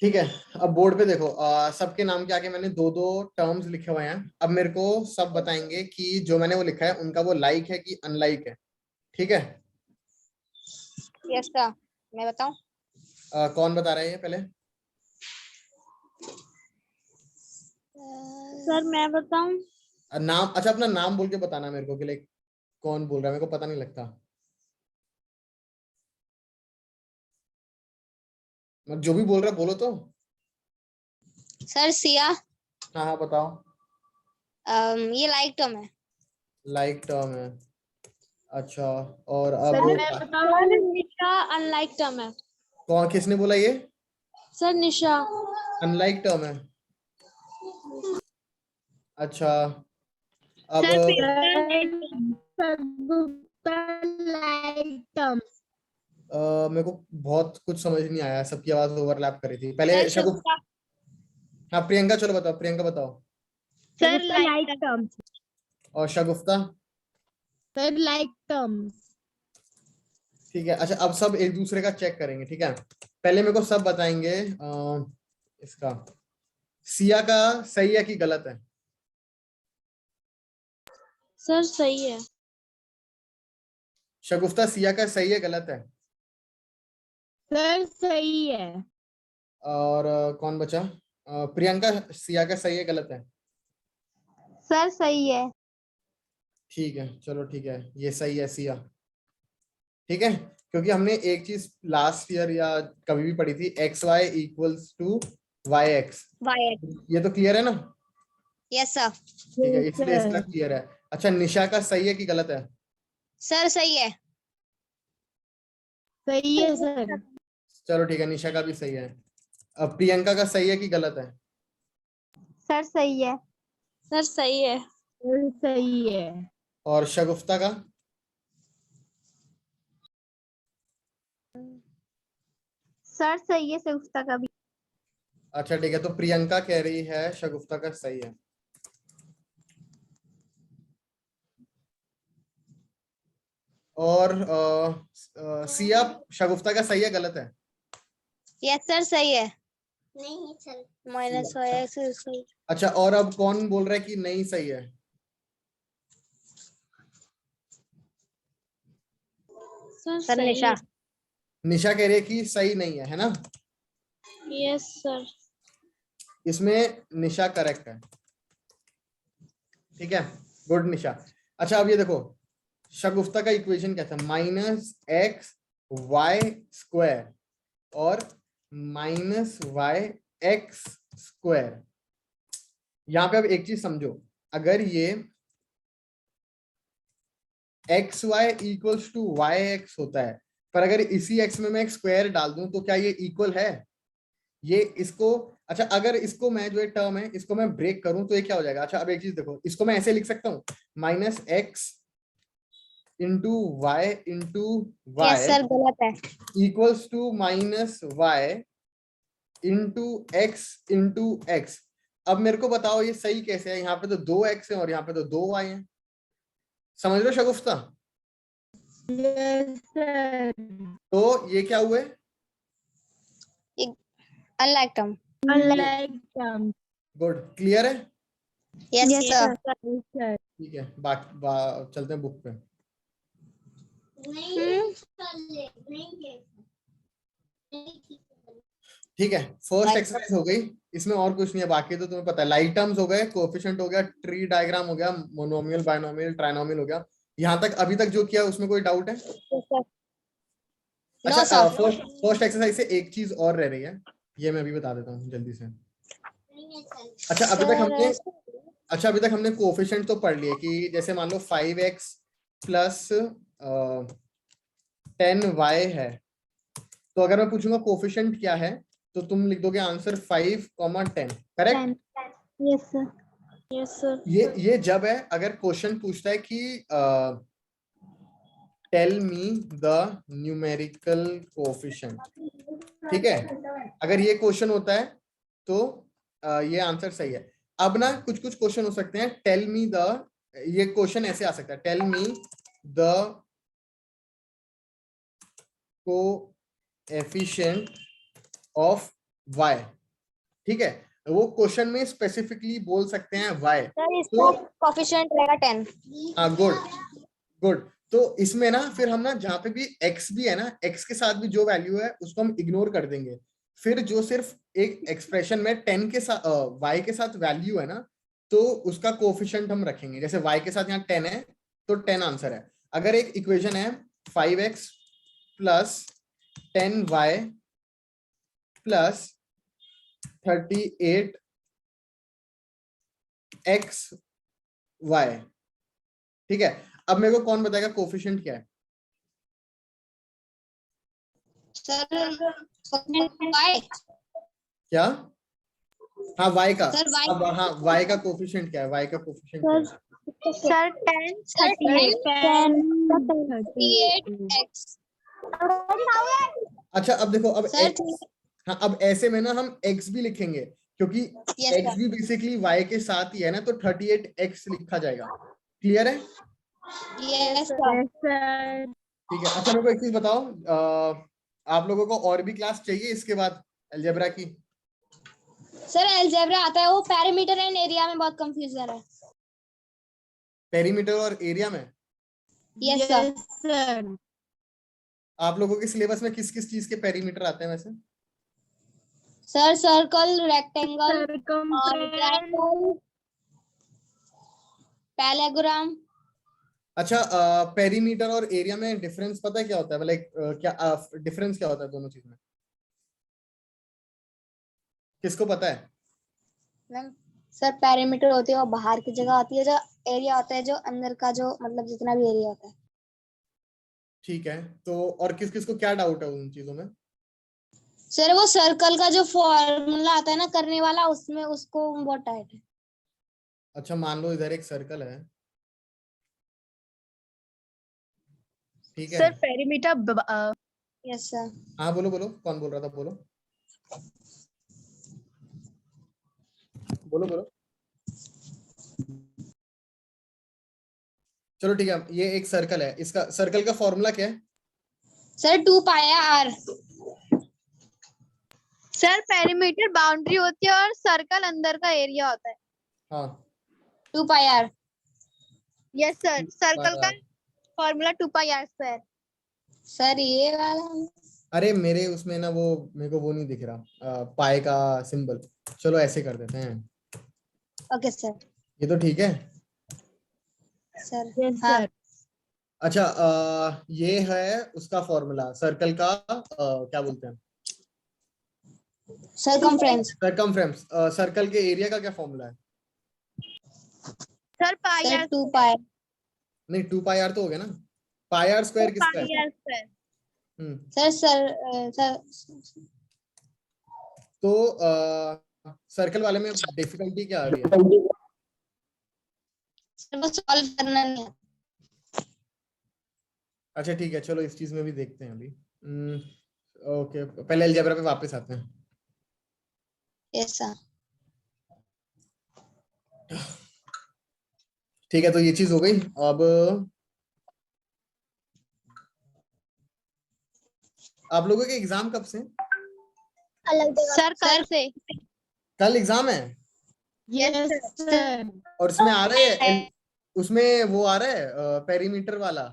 ठीक है, अब बोर्ड पे देखो, सबके नाम के आगे मैंने 2-2 टर्म्स लिखे हुए हैं। अब मेरे को सब बताएंगे कि जो मैंने वो लिखा है उनका वो लाइक है कि अनलाइक है। ठीक है, यस सर। मैं बताऊं? कौन बता रहा है ये पहले? सर मैं बताऊं? नाम, अच्छा अपना नाम बोल के बताना मेरे को कि लाइक कौन बोल रहा है, मेरे को पता नहीं लगता। जो भी बोल रहा बोलो तो। सर सिया हाँ हाँ बताओ। ये लाइक टर्म है। लाइक टर्म है, अच्छा। और सर अब मैं बताऊं, निशा अनलाइक टर्म है। कौन, किसने बोला ये सर निशा। अनलाइक टर्म है? अच्छा, अब सर गुप्ता लाइक टर्म। मेरे को बहुत कुछ समझ नहीं आया, सबकी आवाज ओवरलैप कर रही थी पहले। सर शगुफ, शगुफ्ता। हाँ प्रियंका, चलो बताओ, प्रियंका बताओ। Sir like term. और शगुफ्ता? Sir like term. ठीक है, अच्छा अब सब एक दूसरे का चेक करेंगे, ठीक है। पहले मेरे को सब बताएंगे इसका सिया का सही है कि गलत है। सर सही है। शगुफ्ता, सिया का सही है गलत है? सर सही है। और कौन बचा? प्रियंका, सिया का सही है गलत है? सर सही है। ठीक है, चलो ठीक है, ये सही है सिया, ठीक है। क्योंकि हमने एक चीज लास्ट ईयर या कभी भी पढ़ी थी, X Y equals to Y X. Y. ये तो क्लियर है ना? Yes sir. ठीक है, इसलिए इसका क्लियर है। अच्छा, निशा का सही है कि गलत है? सर सही है। सही है सर। चलो ठीक है, निशा का भी सही है। अब प्रियंका का सही है कि गलत है? सर सही है। सर सही है। सर सही है। और शगुफ्ता का? सर सही है शगुफ्ता का भी। अच्छा ठीक है, तो प्रियंका कह रही है शगुफ्ता का सही है। और सिया, शगुफ्ता का सही है गलत है? यस सर सही है। नहीं सर माइनस वाई एक्स सही। अच्छा, और अब कौन बोल रहा है कि नहीं सही है? सर निशा। निशा कह रही है कि सही नहीं है ना? Yes sir. इसमें निशा करेक्ट है, ठीक है, गुड निशा। अच्छा अब ये देखो, शगुफ्ता का इक्वेशन क्या था? माइनस एक्स वाई स्क्वायर और माइनस वाई एक्स स्क्वायर। यहां पे अब एक चीज समझो, अगर ये X Y equals to Y X होता है, पर अगर इसी एक्स में मैं एक स्क्वायर डाल दूं तो क्या ये इक्वल है? ये इसको, अच्छा अगर इसको मैं जो टर्म है इसको मैं ब्रेक करूं तो ये क्या हो जाएगा? अच्छा अब एक चीज देखो, इसको मैं ऐसे लिख सकता हूं, minus X into Y yes Y sir गलत है। Equals to minus Y into X. अब मेरे को बताओ ये सही कैसे है? यहाँ पे तो 2x है और यहाँ पे तो 2y है, समझ लो शगुफ्ता? Yes sir. तो ये क्या हुए? Unlike term. Unlike term. Good, clear है? Yes sir. सर। ठीक है, चलते हैं बुक पे। ठीक है, फर्स्ट एक्सरसाइज हो गई, इसमें और कुछ नहीं है बाकी, तो तुम्हें पता है लाइक टर्म्स हो गए, कोएफिशिएंट हो गया, ट्री डायग्राम हो गया, मोनोमियल बायनोमियल ट्राइनोमियल हो गया। यहाँ तक अभी तक जो किया उसमें कोई डाउट है? नो अच्छा, सर। फर्स्ट एक्सरसाइज से एक चीज और रह रही है, ये मैं अभी बता देता हूँ जल्दी से। अच्छा अभी तक हमने कोएफिशिएंट तो पढ़ लिए कि जैसे मान लो 5x प्लस 10y है, तो अगर मैं पूछूंगा कोएफिशिएंट क्या है तो तुम लिख दोगे answer 5, 10, correct? Yes sir. Yes sir. ये जब है अगर क्वेश्चन पूछता है कि tell me the numerical coefficient, ठीक है, अगर ये क्वेश्चन होता है तो ये आंसर सही है। अब ना कुछ कुछ क्वेश्चन हो सकते हैं, टेल मी द, ये क्वेश्चन ऐसे आ सकता है, tell me the coefficient of y, ठीक है, वो क्वेश्चन में स्पेसिफिकली बोल सकते हैं y। सर इसका कोएफिशिएंट रहेगा 10। हाँ गुड गुड, तो इसमें ना फिर हम ना जहाँ पे भी x भी है ना, x के साथ भी जो वैल्यू है उसको हम इग्नोर कर देंगे, फिर जो सिर्फ एक एक्सप्रेशन में 10 के साथ y के साथ वैल्यू है ना, तो उसका कोएफिशिएंट हम रखेंगे। जैसे y के साथ यहाँ 10 है तो 10 आंसर है। अगर एक इक्वेशन है 5x plus 10y plus 38 x Y. ठीक है, अब मेरे को कौन बताएगा कोफिशिएंट क्या है? सर क्या? हाँ वाई का। सर y अब हाँ वाई का कोफिशिएंट क्या है? वाई का कोफिशिएंट क्या है? Sir 10 38x। अच्छा अब देखो, अब सर x, हाँ अब ऐसे में ना हम x भी लिखेंगे क्योंकि Yes, x भी बेसिकली y के साथ ही है ना, तो 38x लिखा जाएगा। क्लियर है? Yes sir. ठीक है। अच्छा मेरे को एक चीज बताओ, आप लोगों को और भी क्लास चाहिए इसके बाद अलजेब्रा की? सर अलजेब्रा आता है, वो पैरामीटर एंड एरिया में बहुत कंफ्यूजन है। पेरीमीटर और एरिया में? Yes sir. आप लोगों के सिलेबस में किस किस चीज के पेरीमीटर आते हैं वैसे? Sir circle, rectangle, triangle, parallelogram. अच्छा पेरीमीटर और एरिया में डिफरेंस पता है क्या होता है? मतलब क्या डिफरेंस क्या होता है दोनों चीज में? किसको पता है? सर पैरामीटर होती है वो बाहर की जगह होती है, जो एरिया होता है जो अंदर का, जो मतलब जितना भी एरिया होता है। ठीक है, तो और किस किस को क्या डाउट है उन चीजों में? सर वो सर्कल का जो फॉर्मूला आता है ना करने वाला, उसमें उसको बहुत टाइट है। अच्छा मान लो इधर एक सर्कल है, ठीक है। Sir perimeter yes sir. हाँ बोलो बोलो, कौन बोल रहा था? बोलो बोलो बोलो। चलो ठीक है, ये एक सर्कल है, इसका सर्कल का फॉर्मूला क्या है? सर 2 पाया r। सर पेरीमीटर बाउंड्री होती है और सर्कल अंदर का एरिया होता है। हाँ 2 पाया r। यस सर, सर्कल का फॉर्मूला 2 पाई r स्क्वायर। सर ये वाला। अरे मेरे उसमें ना वो मेरे को वो नहीं दिख रहा पाई का सिंबल। चलो ऐसे कर देते हैं, ओके सर। ये तो ठीक है। सर यस हाँ सर। अच्छा ये है उसका फॉर्मूला सर्कल का, क्या बोलते हैं? सरकमफ्रेंस। सरकमफ्रेंस। सर्कल के एरिया का क्या फॉर्मूला है? सर पाई सर r 2 पाया। नहीं 2 पाई आर तो हो गया ना, पाई आर स्क्वायर किसका है? पाई r स्क्वायर। सर सर तो सर्कल वाले में डिफिकल्टी क्या आ रही है? सर वो सॉल्व करना नहीं आता। अच्छा ठीक है, चलो इस चीज में भी देखते हैं अभी। ओके पहले अलजेब्रा पे वापस आते हैं। Yes sir. ठीक है, तो ये चीज हो गई। अब आप लोगों के एग्जाम कब से? सर कल से। कल एग्जाम है? Yes sir. और उसमें आ रहा है, उसमें वो आ रहा है पेरीमीटर वाला?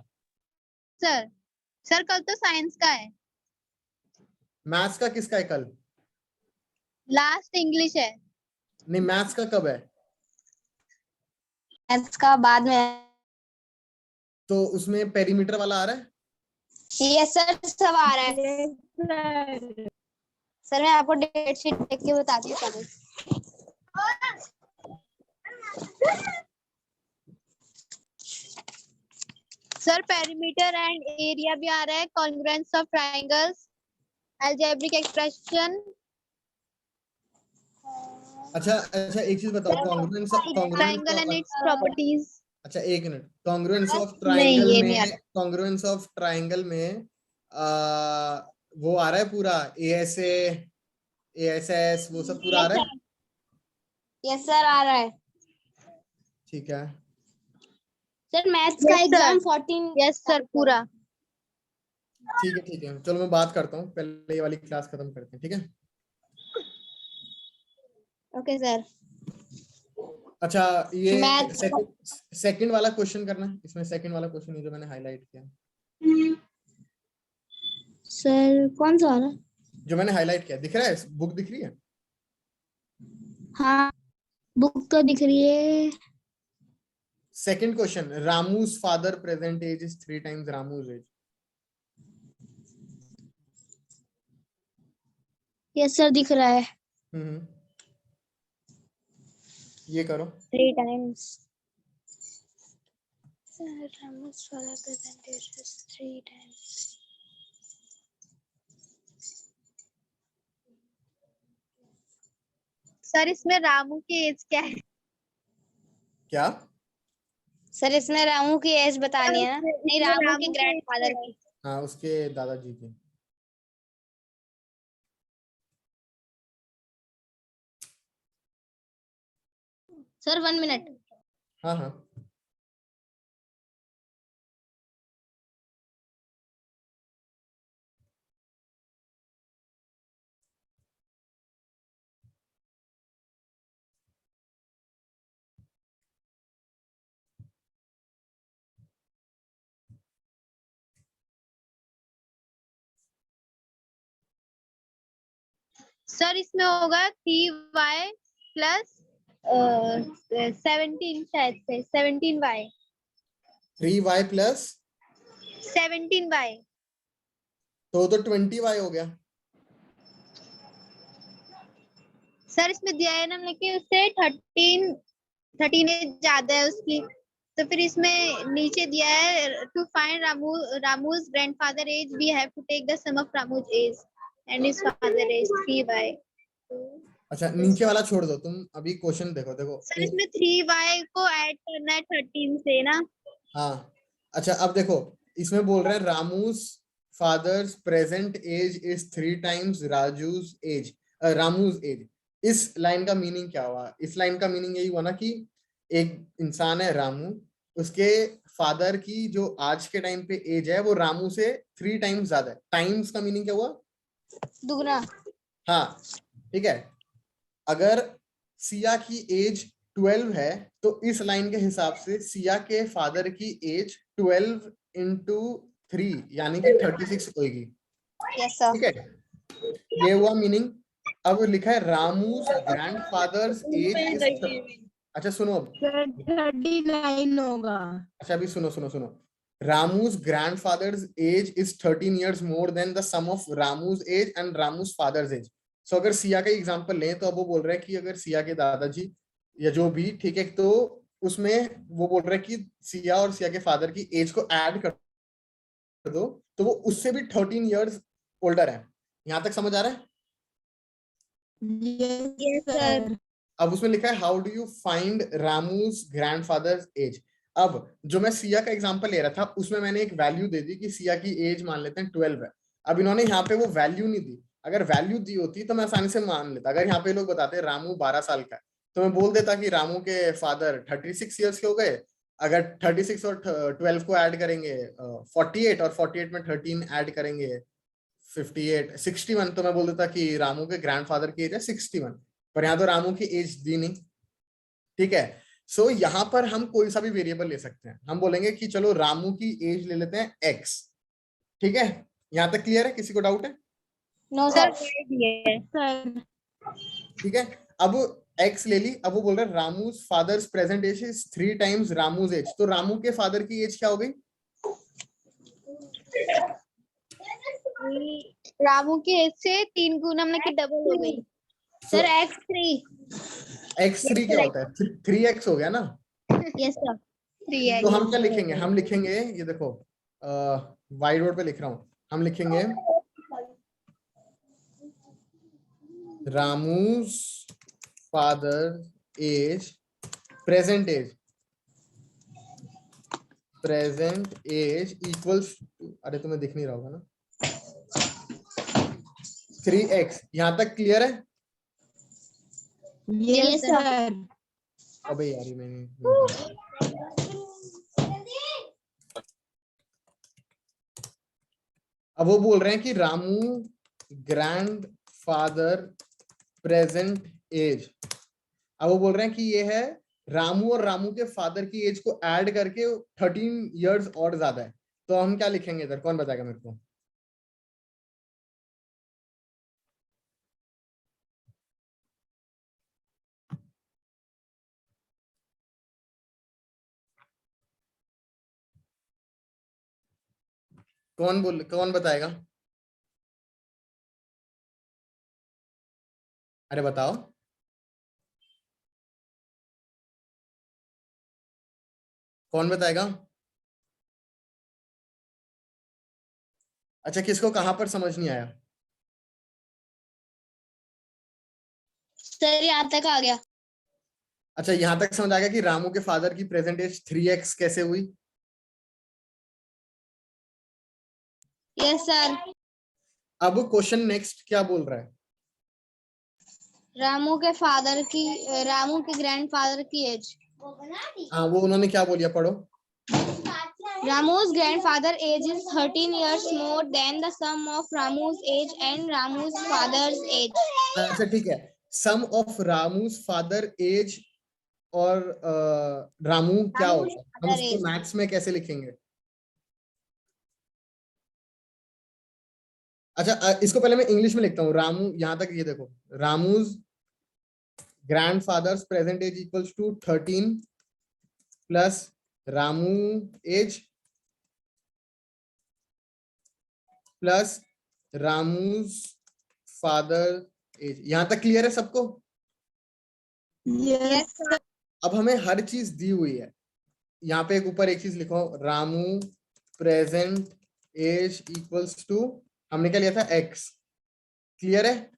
सर सर कल तो साइंस का है, मैथ्स का किसका है कल? लास्ट इंग्लिश है। नहीं मैथ्स का कब है? मैथ्स का बाद में। तो उसमें पेरीमीटर वाला आ रहा है? यस सर सब आ रहा है। सर मैं आपको डेट शीट देख के बताती हूँ कल। सर पेरीमीटर एंड एरिया भी आ रहा है, congruence of triangles, algebraic expression. अच्छा अच्छा एक चीज बताओ, congruence triangle and its properties. अच्छा एक मिनट, कॉन्ग्रुएंस ऑफ नहीं, ट्रायंगल ये नहीं में, आता। कॉन्ग्रुएंस ऑफ ट्रायंगल में वो आ रहा है पूरा एएसए एएसएस वो सब पूरा आ रहा है? यस सर आ रहा है। ठीक है। सर मैथ्स का एग्जाम 14। यस सर पूरा। ठीक है चलो मैं बात करता हूँ, पहले ये वाली क्लास खत्म करते हैं, ठीक है? Okay sir. अच्छा ये मैथ्स सेकंड वाला क्वेश्चन करना है, इसमें सेकंड वाला क्वेश्चन ये जो मैंने हाईलाइट किया, सर कौन सा वाला? जो मैंने हाईलाइट किया दिख रहा है? बुक दिख रही है? हाँ बुक तो दिख रही है। Second question, Ramu's father present age is 3 times Ramu's age. Yes sir दिख रहा है। हम्म, ये करो। 3 times. Sir, Ramu's father presented 3 times. Sir इसमें रामू की एज क्या है? क्या? सर इसमें रामू की एज बतानी है ना? नहीं, इसमें रामू के रामू की ग्रैंडफादर age की। हाँ, उसके दादाजी की। Sir 1 minute. हाँ हाँ, सर इसमें होगा 3y प्लस 17, शायद से 17y। 3y plus 17y। तो 20y हो गया। सर इसमें दिया है ना, लेकिन उससे 13 एज ज्यादा है उसकी, तो फिर इसमें नीचे दिया है to find Ramu's grandfather age we have to take the sum of Ramu's age and his father age 3y। अच्छा, नीचे वाला छोड़ दो, तुम अभी क्वेश्चन देखो। देखो सर इसमें 3y को ऐड करना है 13 से ना। हाँ, अच्छा अब देखो, इसमें बोल रहे हैं Ramu's father's present age is 3 times Raju's age, Ramu's age. इस लाइन का मीनिंग क्या हुआ? इस लाइन का मीनिंग यही हुआ ना कि एक इंसान है रामू, उसके फादर की जो आज के टाइम पे एज है वो रामू से 3 टाइम्स ज्यादा है। टाइम्स का मीनिंग क्या हुआ? दुगना। हाँ, ठीक है। अगर सिया की एज 12 है तो इस लाइन के हिसाब से सिया के फादर की एज 12 इंटू 3 यानी कि 36 होगी। Yes sir. ठीक है, ये हुआ मीनिंग। अब लिखा है रामूज ग्रैंडफादर्स एज इज, अच्छा सुनो अब, 39 होगा। अच्छा अभी सुनो सुनो सुनो। Ramu's grandfather's age is 13 years more than the sum of Ramu's age and Ramu's father's age. So अगर सिया का एग्जांपल लें तो अब वो बोल रहे हैं कि अगर सिया के दादाजी या जो भी, ठीक है, तो उसमें वो बोल रहे हैं कि सिया और सिया के फादर की एज को ऐड कर दो तो वो उससे भी 13 years ओल्डर है। यहां तक समझ आ रहा है? Yes sir. सर। अब उसमें लिखा है how do you find Ramu's grandfather's age. अब जो मैं सिया का एग्जांपल ले रहा था उसमें मैंने एक वैल्यू दे दी कि सिया की एज मान लेते हैं 12 है। अब इन्होंने यहाँ पे वो वैल्यू नहीं दी। अगर वैल्यू दी होती तो मैं आसानी से मान लेता। अगर यहाँ पे लोग बताते रामू 12 साल का है तो मैं बोल देता कि रामू के फादर 36 ईयर्स के हो गए। अगर 36 और 12 को ऐड करेंगे 48, और 48 में 13 ऐड करेंगे 58, 61, तो मैं बोल देता कि रामू के ग्रैंडफादर की एज है 61। पर यहाँ तो रामू की एज दी नहीं। ठीक है, सो यहाँ पर हम कोई सा भी वेरिएबल ले सकते हैं। हम बोलेंगे कि चलो रामू की एज ले लेते हैं एक्स। ठीक है, यहाँ तक क्लियर है? किसी को डाउट है? No sir sir. ये सर ठीक है, अब एक्स ले ली। अब वो बोल रहे हैं Ramu's father's present age is 3 times Ramu's age, तो रामू के फादर की एज क्या हो गई? रामू की एज से 3 गुना मतलब कि डबल हो गई। Sir x3। x3 क्या होता है? 3x हो गया ना। Yes sir. 3x। तो हम क्या लिखेंगे? हम लिखेंगे, ये देखो वाइट बोर्ड पे लिख रहा हूं, हम लिखेंगे Ramu's father age present age equals to, अरे तुम्हें दिख नहीं रहा होगा ना, 3x। यहां तक क्लियर है? Yes sir. अबे यार ये मैंने, अब वो बोल रहे हैं कि Ramu grandfather present age. अब वो बोल रहे हैं कि ये है रामू और रामू के फादर की एज को ऐड करके 13 इयर्स और ज्यादा है। तो हम क्या लिखेंगे इधर? कौन बताएगा मेरे को? कौन बताएगा? अरे बताओ। कौन बताएगा? अच्छा, किसको कहां पर समझ नहीं आया? सर यहाँ तक आ गया। अच्छा, यहां तक समझ आ गया कि रामू के फादर की प्रेजेंट एज 3x कैसे हुई? Yes sir. अब क्वेश्चन नेक्स्ट क्या बोल रहा है? रामू के ग्रैंडफादर की एज। हाँ, वो उन्होंने क्या बोलिया, पढ़ो। Ramu's grandfather age is 13 years more than the sum of Ramu's age and Ramu's father's age. अच्छा ठीक है, सम ऑफ रामूज फादर एज और रामू क्या रामूज होता है, हम father इसको age. मैथ्स में कैसे लिखेंगे? अच्छा, इसको पहले मैं इंग्लिश में लिखता हूँ। रामू, यहां तक ये देखो, Ramu's grandfather's present age equals to 13 plus Ramu age plus Ramu's father age. यहां तक क्लियर है सबको? यस अब हमें हर चीज दी हुई है। यहाँ पे एक ऊपर एक चीज लिखो, Ramu present age equals to, हमने क्या लिया था, x। क्लियर है?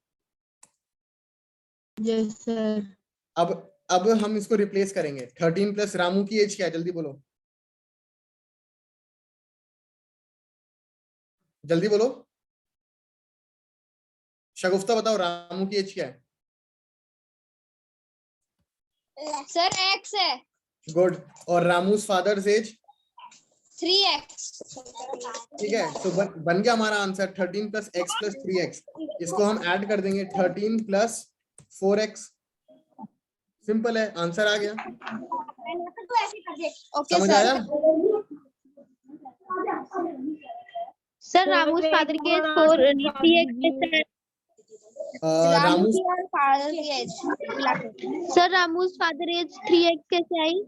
Yes sir. अब हम इसको रिप्लेस करेंगे। 13 प्लस रामू की एज क्या है, जल्दी बोलो, जल्दी बोलो। शगुफ्ता बताओ, रामू की एज क्या है? सर x है। गुड। और रामूज फादर्स एज 3x। ठीक है, तो बन गया हमारा answer 13 plus x plus 3x। इसको हम ऐड कर देंगे 13 प्लस 4x। सिंपल है, आंसर आ गया। ओके समझ सर। आया? सर रामूज फादर की एज 3x। रामू रामूज की और फादर की एज मिलाकर। सर रामूज फादर एज 3x कैसे आई?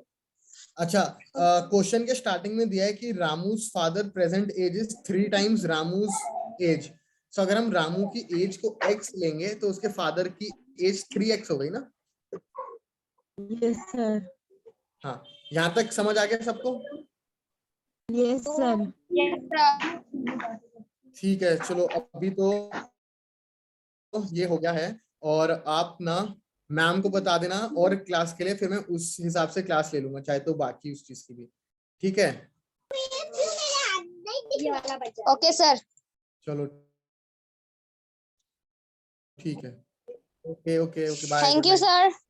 अच्छा, क्वेश्चन के स्टार्टिंग में दिया है कि Ramu's father present age is 3 times Ramu's age. So अगर हम रामू की एज को x लेंगे तो उसके फादर की एज 3x हो गई ना? Yes sir. हाँ, यहाँ तक समझ आ गया सबको? Yes sir. ठीक है, चलो अभी तो ये हो गया है। और आप ना मैम को बता देना और क्लास के लिए, फिर मैं उस हिसाब से क्लास ले लूंगा, चाहे तो बाकी उस चीज की भी। ठीक है, ओके सर। चलो ठीक है, okay okay okay, bye, thank good you night. Sir.